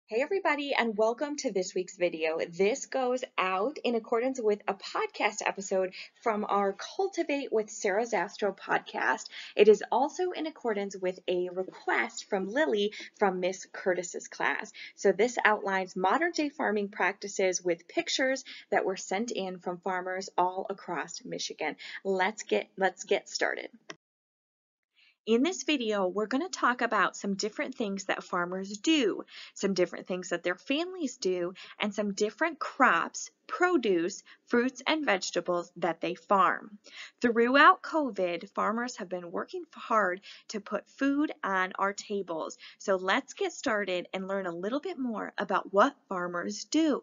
Hey everybody, and welcome to this week's video. This goes out in accordance with a podcast episode from our Cultivate with Sarah Zastro podcast. It is also in accordance with a request from Lily from Miss Curtis's class. So this outlines modern day farming practices with pictures that were sent in from farmers all across Michigan. Let's get started. In this video, we're going to talk about some different things that farmers do, some different things that their families do, and some different crops, produce, fruits, and vegetables that they farm. Throughout COVID, farmers have been working hard to put food on our tables. So let's get started and learn a little bit more about what farmers do.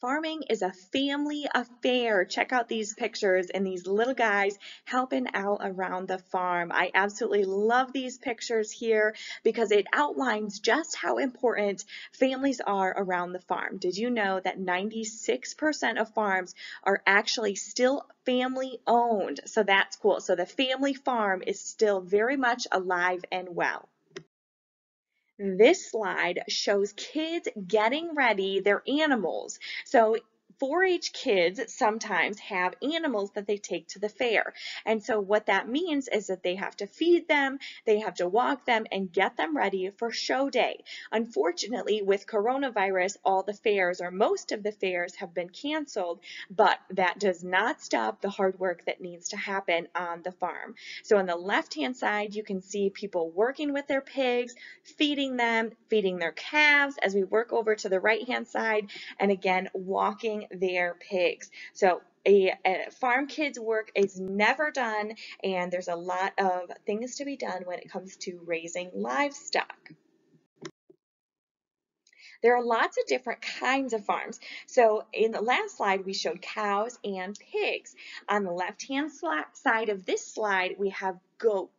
Farming is a family affair. Check out these pictures and these little guys helping out around the farm. I absolutely love these pictures here because it outlines just how important families are around the farm. Did you know that 96% of farms are actually still family owned? So that's cool. So the family farm is still very much alive and well. This slide shows kids getting ready their animals. So 4-H kids sometimes have animals that they take to the fair. And so what that means is that they have to feed them, they have to walk them, and get them ready for show day. Unfortunately, with coronavirus, all the fairs or most of the fairs have been canceled, but that does not stop the hard work that needs to happen on the farm. So on the left-hand side, you can see people working with their pigs, feeding them, feeding their calves as we work over to the right-hand side, and again, walking their pigs. So a farm kid's work is never done, and there's a lot of things to be done when it comes to raising livestock. There are lots of different kinds of farms. So in the last slide, we showed cows and pigs. On the left-hand side of this slide, we have goats.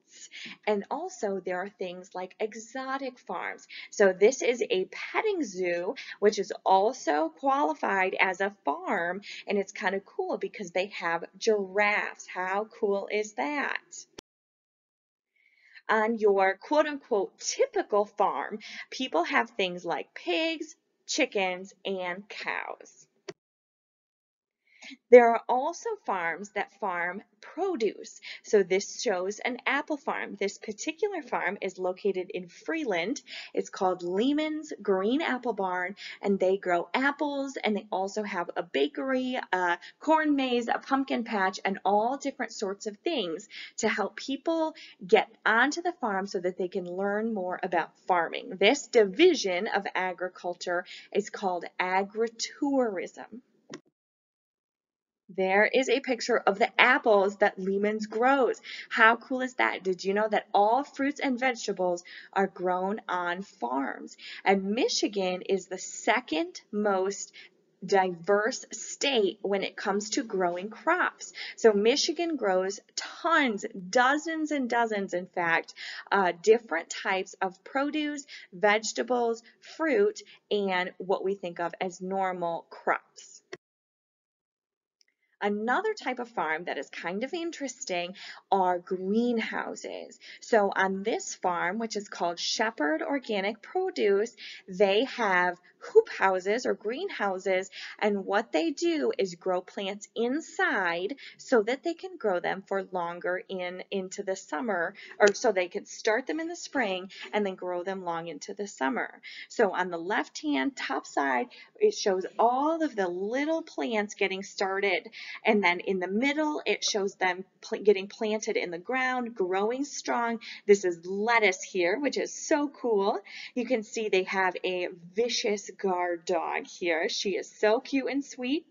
And also there are things like exotic farms. So this is a petting zoo, which is also qualified as a farm. And it's kind of cool because they have giraffes. How cool is that? On your quote-unquote typical farm, people have things like pigs, chickens, and cows. There are also farms that farm produce. So this shows an apple farm. This particular farm is located in Freeland. It's called Lehman's Green Apple Barn, and they grow apples, and they also have a bakery, a corn maze, a pumpkin patch, and all different sorts of things to help people get onto the farm so that they can learn more about farming. This division of agriculture is called agritourism. There is a picture of the apples that Lehman's grows. How cool is that? Did you know that all fruits and vegetables are grown on farms? And Michigan is the second most diverse state when it comes to growing crops. So Michigan grows tons, dozens and dozens, in fact, different types of produce, vegetables, fruit, and what we think of as normal crops. Another type of farm that is kind of interesting are greenhouses. So on this farm, which is called Shepherd Organic Produce, they have hoop houses or greenhouses, and what they do is grow plants inside so that they can grow them for longer into the summer, or so they can start them in the spring and then grow them long into the summer. So on the left-hand top side, it shows all of the little plants getting started. And then in the middle, it shows them getting planted in the ground, growing strong. This is lettuce here, which is so cool. You can see they have a vicious guard dog here. She is so cute and sweet.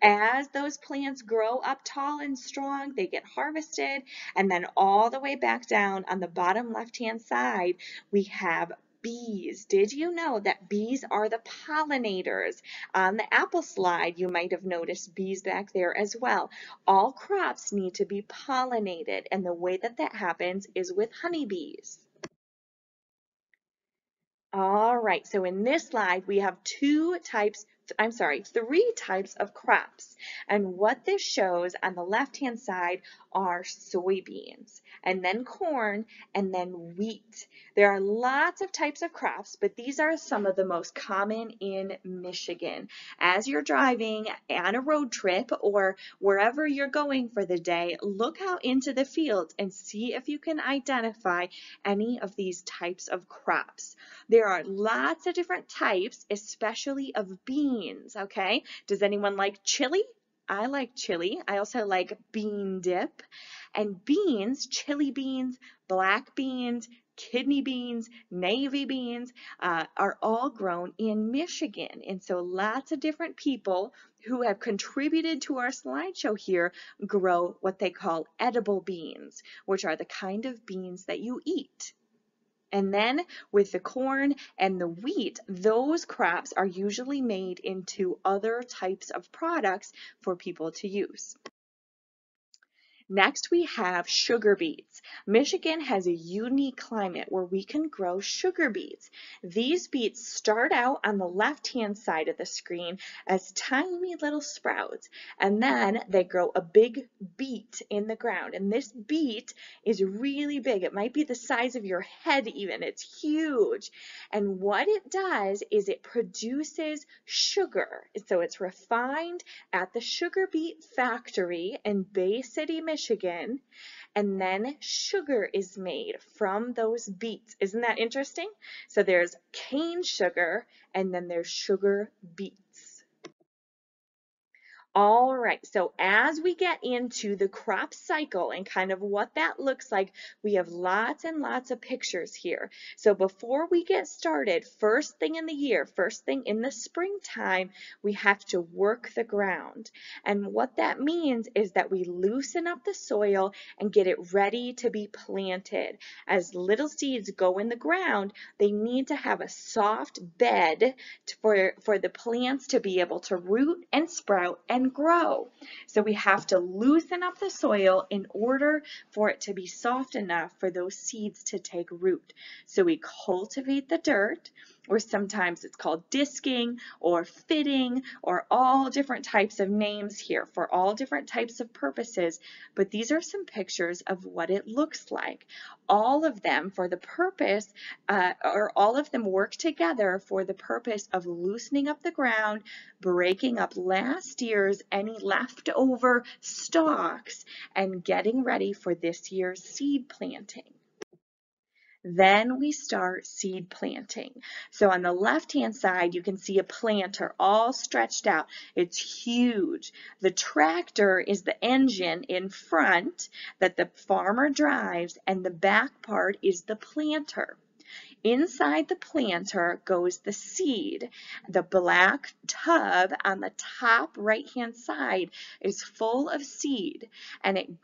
As those plants grow up tall and strong, they get harvested, and then all the way back down on the bottom left-hand side, we have bees. Did you know that bees are the pollinators? On the apple slide, you might have noticed bees back there as well. All crops need to be pollinated, and the way that that happens is with honeybees. All right, so in this slide, we have two types three types of crops. And what this shows on the left-hand side are soybeans, and then corn, and then wheat. There are lots of types of crops, but these are some of the most common in Michigan. As you're driving on a road trip or wherever you're going for the day, look out into the field and see if you can identify any of these types of crops. There are lots of different types, especially of beans, okay? Does anyone like chili? I like chili. I also like bean dip. And beans, chili beans, black beans, kidney beans, navy beans, are all grown in Michigan. And so lots of different people who have contributed to our slideshow here grow what they call edible beans, which are the kind of beans that you eat. And then with the corn and the wheat, those crops are usually made into other types of products for people to use. Next, we have sugar beets. Michigan has a unique climate where we can grow sugar beets. These beets start out on the left-hand side of the screen as tiny little sprouts, and then they grow a big beet in the ground. And this beet is really big. It might be the size of your head even. It's huge. And what it does is it produces sugar. So it's refined at the sugar beet factory in Bay City, Michigan, and then sugar is made from those beets. Isn't that interesting? So there's cane sugar and then there's sugar beets. All right, so as we get into the crop cycle and kind of what that looks like, we have lots and lots of pictures here. So before we get started, first thing in the year, first thing in the springtime, we have to work the ground. And what that means is that we loosen up the soil and get it ready to be planted. As little seeds go in the ground, they need to have a soft bed for the plants to be able to root and sprout and grow. So we have to loosen up the soil in order for it to be soft enough for those seeds to take root. So we cultivate the dirt, or sometimes it's called disking or fitting, or all different types of names here for all different types of purposes. But these are some pictures of what it looks like. All of them for the purpose, or all of them work together for the purpose of loosening up the ground, breaking up last year's any leftover stalks, and getting ready for this year's seed planting. Then we start seed planting. So on the left-hand side, you can see a planter all stretched out. It's huge. The tractor is the engine in front that the farmer drives, and the back part is the planter. Inside the planter goes the seed. The black tub on the top right-hand side is full of seed, and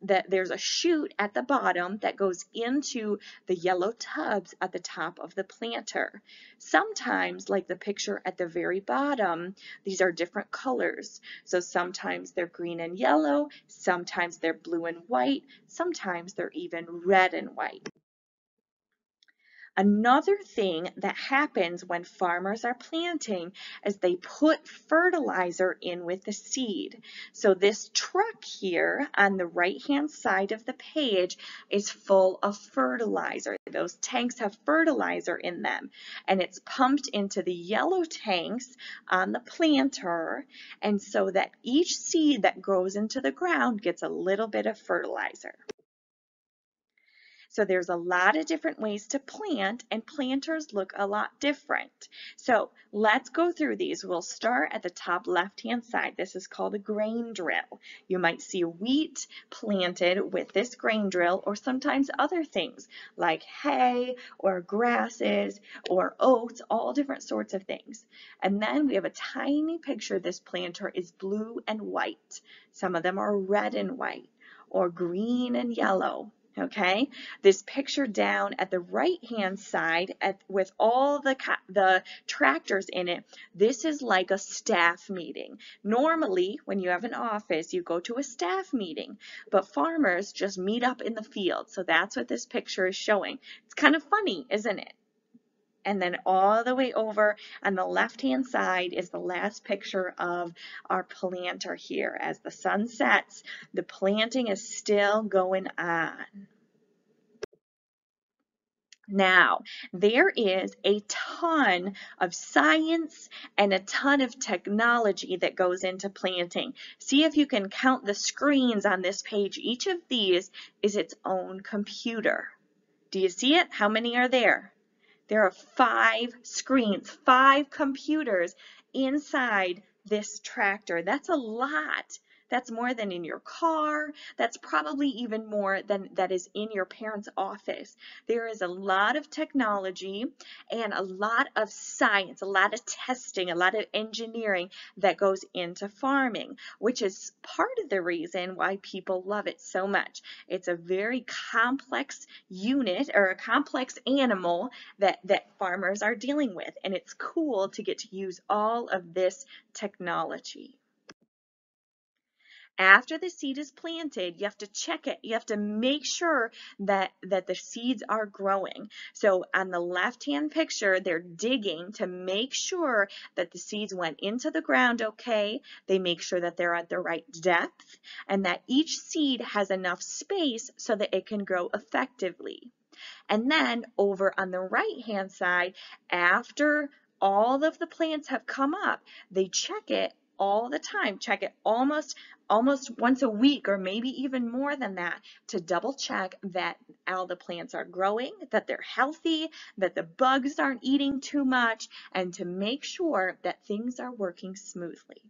there's a chute at the bottom that goes into the yellow tubs at the top of the planter. Sometimes, like the picture at the very bottom, these are different colors. So sometimes they're green and yellow, sometimes they're blue and white, sometimes they're even red and white. Another thing that happens when farmers are planting is they put fertilizer in with the seed. So this truck here on the right-hand side of the page is full of fertilizer. Those tanks have fertilizer in them, and it's pumped into the yellow tanks on the planter, and so that each seed that grows into the ground gets a little bit of fertilizer. So there's a lot of different ways to plant, and planters look a lot different. So let's go through these. We'll start at the top left-hand side. This is called a grain drill. You might see wheat planted with this grain drill, or sometimes other things like hay or grasses or oats, all different sorts of things. And then we have a tiny picture. This planter is blue and white. Some of them are red and white or green and yellow. Okay, this picture down at the right-hand side with all the tractors in it, this is like a staff meeting. Normally, when you have an office, you go to a staff meeting, but farmers just meet up in the field. So that's what this picture is showing. It's kind of funny, isn't it? And then all the way over on the left-hand side is the last picture of our planter here. As the sun sets, the planting is still going on. Now, there is a ton of science and a ton of technology that goes into planting. See if you can count the screens on this page. Each of these is its own computer. Do you see it? How many are there? There are 5 screens, 5 computers inside this tractor. That's a lot. That's more than in your car. That's probably even more than that is in your parents' office. There is a lot of technology and a lot of science, a lot of testing, a lot of engineering that goes into farming, which is part of the reason why people love it so much. It's a very complex unit or a complex animal that farmers are dealing with, and it's cool to get to use all of this technology. After the seed is planted, you have to check it. You have to make sure that the seeds are growing. So on the left-hand picture, they're digging to make sure that the seeds went into the ground okay. They make sure that they're at the right depth and that each seed has enough space so that it can grow effectively. And then over on the right-hand side, after all of the plants have come up, they check it all the time, check it almost once a week or maybe even more than that to double check that all the plants are growing, that they're healthy, that the bugs aren't eating too much, and to make sure that things are working smoothly.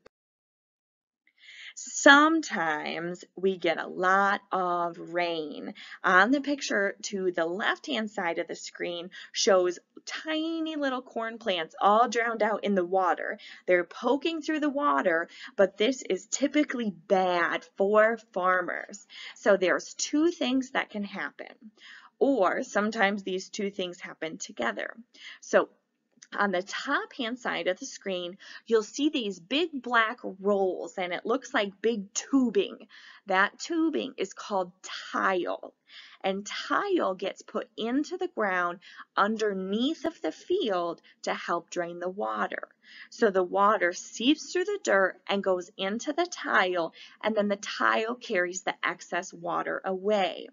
Sometimes we get a lot of rain. On the picture to the left-hand side of the screen shows tiny little corn plants all drowned out in the water. They're poking through the water, but this is typically bad for farmers. So there's 2 things that can happen, or sometimes these 2 things happen together. So on the top hand side of the screen, you'll see these big black rolls, and it looks like big tubing. That tubing is called tile, and tile gets put into the ground underneath of the field to help drain the water. So the water seeps through the dirt and goes into the tile, and then the tile carries the excess water away.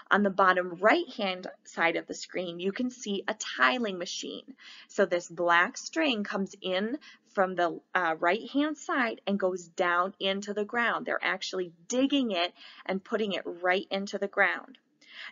On the bottom right-hand side of the screen, you can see a tiling machine. So this black string comes in from the right-hand side and goes down into the ground. They're actually digging it and putting it right into the ground.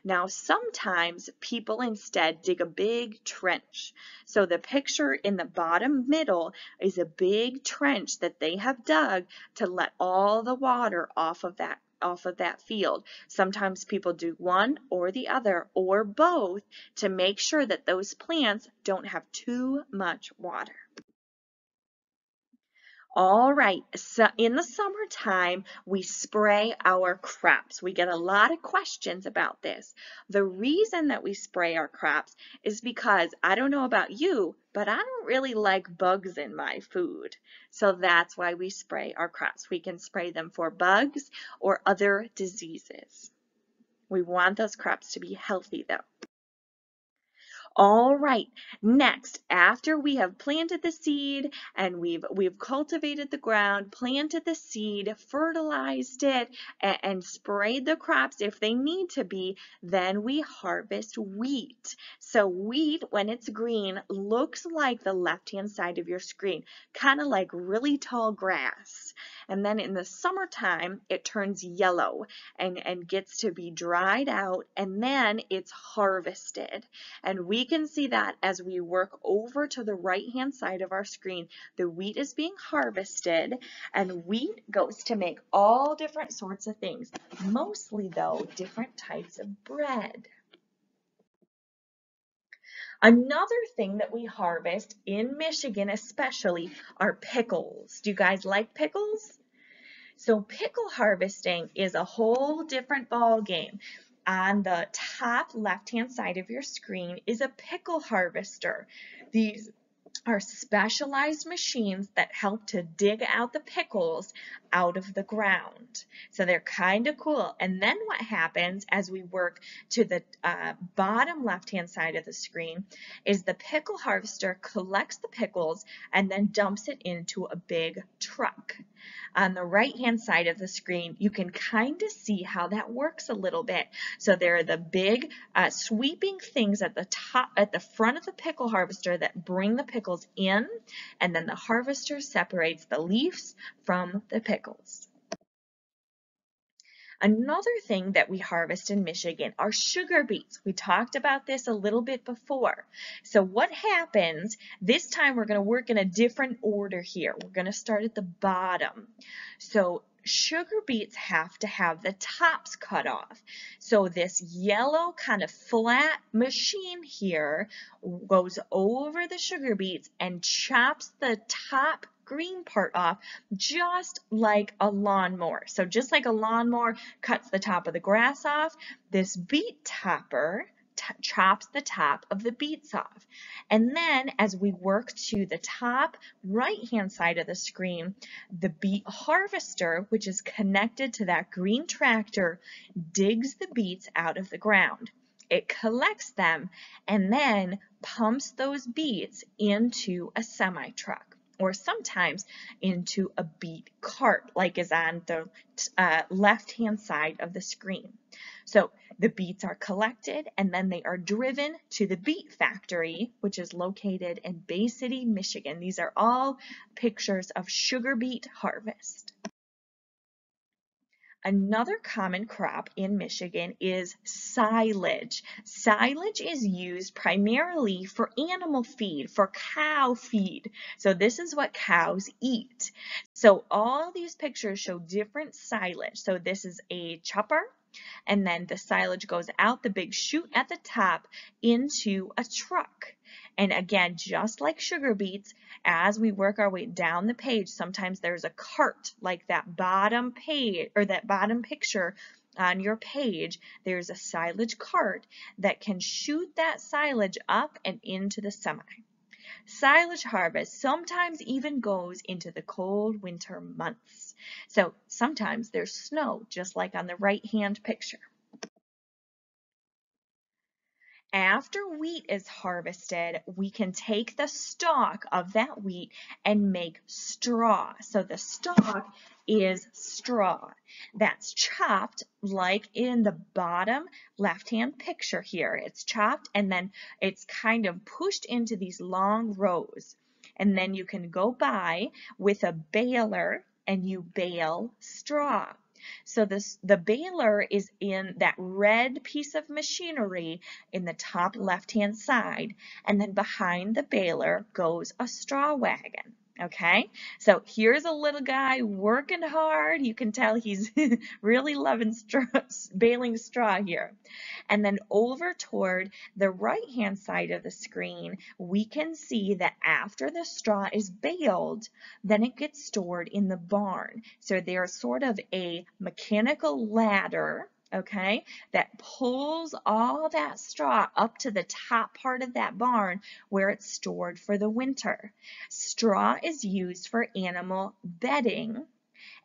Now, sometimes people instead dig a big trench. So the picture in the bottom middle is a big trench that they have dug to let all the water off of that field. Sometimes people do one or the other or both to make sure that those plants don't have too much water. All right, so in the summertime, we spray our crops. We get a lot of questions about this. The reason that we spray our crops is because, I don't know about you, but I don't really like bugs in my food. So that's why we spray our crops. We can spray them for bugs or other diseases. We want those crops to be healthy though. All right, next, after we have planted the seed and we've cultivated the ground, planted the seed, fertilized it, and sprayed the crops if they need to be, then we harvest wheat. So wheat, when it's green, looks like the left-hand side of your screen, kind of like really tall grass. And then in the summertime, it turns yellow and gets to be dried out, and then it's harvested. And we can see that as we work over to the right-hand side of our screen. The wheat is being harvested, and wheat goes to make all different sorts of things. Mostly, though, different types of bread. Another thing that we harvest in Michigan especially are pickles. Do you guys like pickles? So pickle harvesting is a whole different ball game. On the top left-hand side of your screen is a pickle harvester. These are specialized machines that help to dig out the pickles out of the ground. So they're kind of cool. And then what happens as we work to the bottom left-hand side of the screen is the pickle harvester collects the pickles and then dumps it into a big truck. On the right-hand side of the screen, you can kind of see how that works a little bit. So there are the big sweeping things at the top, at the front of the pickle harvester that bring the pickles in, and then the harvester separates the leaves from the pickles. Another thing that we harvest in Michigan are sugar beets. We talked about this a little bit before. So what happens, this time we're going to work in a different order here. We're going to start at the bottom. So sugar beets have to have the tops cut off. So this yellow kind of flat machine here goes over the sugar beets and chops the top green part off just like a lawnmower. So just like a lawnmower cuts the top of the grass off, this beet topper chops the top of the beets off. And then as we work to the top right-hand side of the screen, the beet harvester, which is connected to that green tractor, digs the beets out of the ground. It collects them and then pumps those beets into a semi-truck, or sometimes into a beet cart, like is on the left-hand side of the screen. So the beets are collected and then they are driven to the beet factory, which is located in Bay City, Michigan. These are all pictures of sugar beet harvest. Another common crop in Michigan is silage. Silage is used primarily for animal feed, for cow feed. So this is what cows eat. So all these pictures show different silage. So this is a chopper, and then the silage goes out the big chute at the top into a truck. And again, just like sugar beets, as we work our way down the page, sometimes there's a cart, like that bottom page or that bottom picture on your page. There's a silage cart that can shoot that silage up and into the semi. Silage harvest sometimes even goes into the cold winter months. So sometimes there's snow, just like on the right-hand picture. After wheat is harvested, we can take the stalk of that wheat and make straw. So the stalk is straw. That's chopped like in the bottom left-hand picture here. It's chopped and then it's kind of pushed into these long rows. And then you can go by with a baler and you bale straw. So the baler is in that red piece of machinery in the top left-hand side, and then behind the baler goes a straw wagon. Okay, so here's a little guy working hard. You can tell he's really loving baling straw here. And then over toward the right-hand side of the screen, we can see that after the straw is baled, then it gets stored in the barn. So there's sort of a mechanical ladder, okay, that pulls all that straw up to the top part of that barn where it's stored for the winter. Straw is used for animal bedding,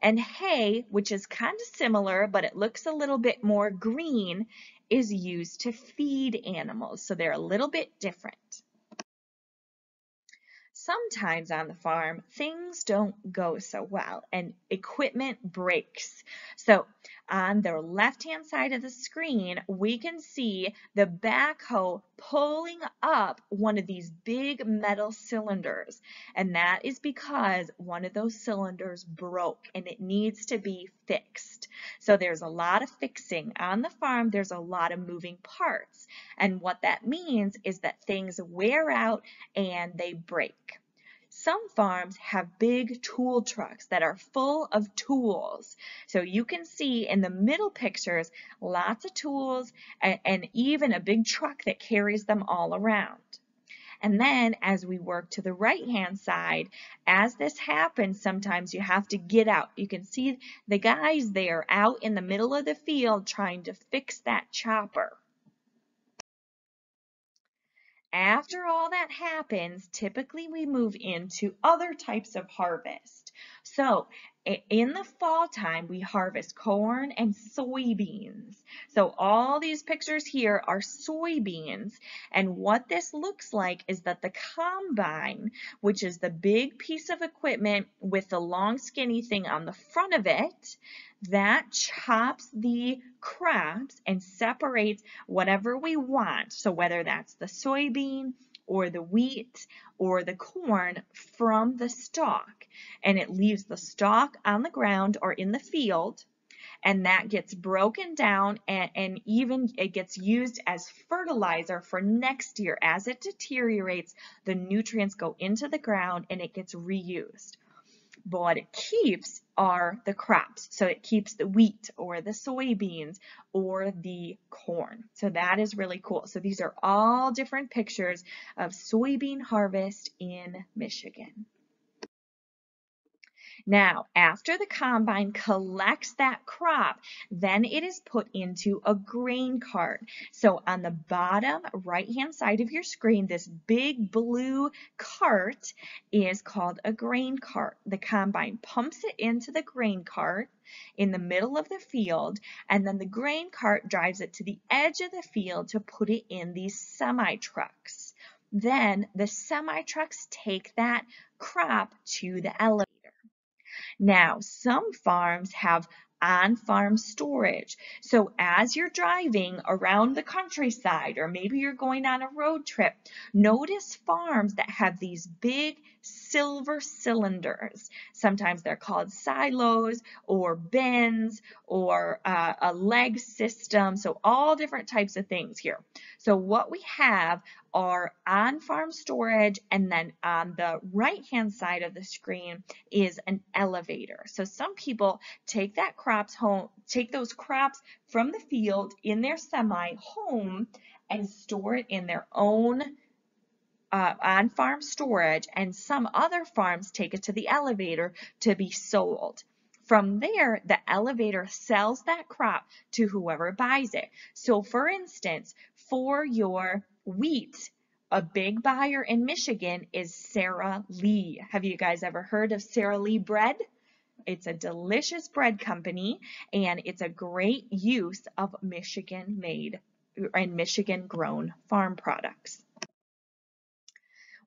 and hay, which is kind of similar, but it looks a little bit more green, is used to feed animals. So they're a little bit different. Sometimes on the farm, things don't go so well and equipment breaks. So on the left-hand side of the screen, we can see the backhoe pulling up one of these big metal cylinders. And that is because one of those cylinders broke and it needs to be fixed. So there's a lot of fixing on the farm. There's a lot of moving parts. And what that means is that things wear out and they break. Some farms have big tool trucks that are full of tools. So you can see in the middle pictures lots of tools and even a big truck that carries them all around. And then as we work to the right-hand side, as this happens, sometimes you have to get out. You can see the guys there out in the middle of the field trying to fix that chopper. after all that happens, typically we move into other types of harvest. So in the fall time, we harvest corn and soybeans. So all these pictures here are soybeans. And what this looks like is that the combine, which is the big piece of equipment with the long skinny thing on the front of it, that chops the crops and separates whatever we want. So whether that's the soybean or the wheat or the corn from the stalk, and it leaves the stalk on the ground or in the field, and that gets broken down and even it gets used as fertilizer for next year. As it deteriorates, the nutrients go into the ground and it gets reused. But what it keeps are the crops. So it keeps the wheat or the soybeans or the corn. So that is really cool. So these are all different pictures of soybean harvest in Michigan. Now, after the combine collects that crop, then it is put into a grain cart. So on the bottom right-hand side of your screen, this big blue cart is called a grain cart. The combine pumps it into the grain cart in the middle of the field, and then the grain cart drives it to the edge of the field to put it in these semi-trucks. Then the semi-trucks take that crop to the elevator. Now, some farms have on-farm storage. So as you're driving around the countryside, or maybe you're going on a road trip, notice farms that have these big silver cylinders. Sometimes they're called silos or bins or a leg system. So all different types of things here. So what we have are on-farm storage, and then on the right-hand side of the screen is an elevator. So some people take those crops from the field in their semi home and store it in their own on-farm storage, and some other farms take it to the elevator to be sold. From there, the elevator sells that crop to whoever buys it. So for instance, for your wheat, a big buyer in Michigan is Sara Lee. Have you guys ever heard of Sara Lee bread? It's a delicious bread company, and it's a great use of Michigan-made and Michigan-grown farm products.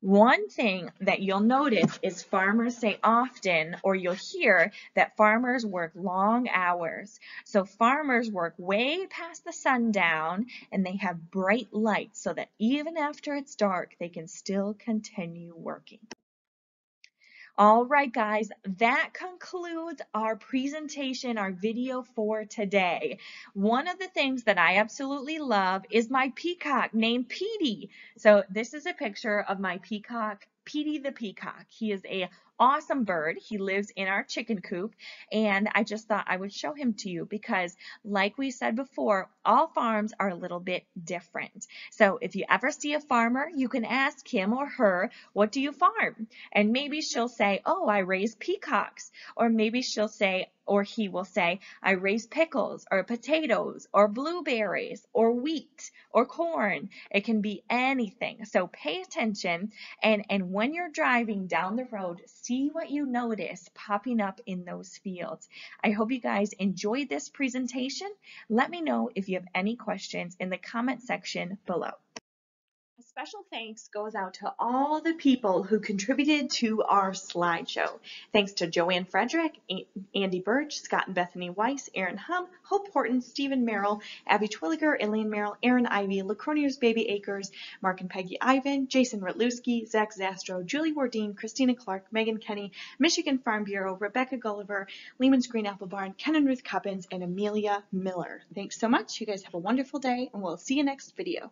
One thing that you'll notice is farmers say often, or you'll hear, that farmers work long hours. So farmers work way past the sundown, and they have bright lights so that even after it's dark, they can still continue working. All right, guys, that concludes our presentation, our video for today. One of the things that I absolutely love is my peacock named Petey. So this is a picture of my peacock, Petey the peacock. He is an awesome bird. He lives in our chicken coop, and I just thought I would show him to you because, like we said before, all farms are a little bit different. So if you ever see a farmer, you can ask him or her, what do you farm? And maybe she'll say, oh, I raise peacocks. Or maybe she'll say, or he will say, I raise pickles or potatoes or blueberries or wheat or corn. It can be anything. So pay attention, and when you're driving down the road, see what you notice popping up in those fields. I hope you guys enjoyed this presentation. Let me know if you have any questions in the comment section below. A special thanks goes out to all the people who contributed to our slideshow. Thanks to Joanne Frederick, Andy Birch, Scott and Bethany Weiss, Aaron Hum, Hope Horton, Stephen Merrill, Abby Twilliger, Elaine Merrill, Aaron Ivy, LaCronier's Baby Acres, Mark and Peggy Ivan, Jason Rutluski, Zach Zastro, Julie Wardine, Christina Clark, Megan Kenny, Michigan Farm Bureau, Rebecca Gulliver, Lehman's Green Apple Barn, Ken and Ruth Cuppins, and Amelia Miller. Thanks so much. You guys have a wonderful day, and we'll see you next video.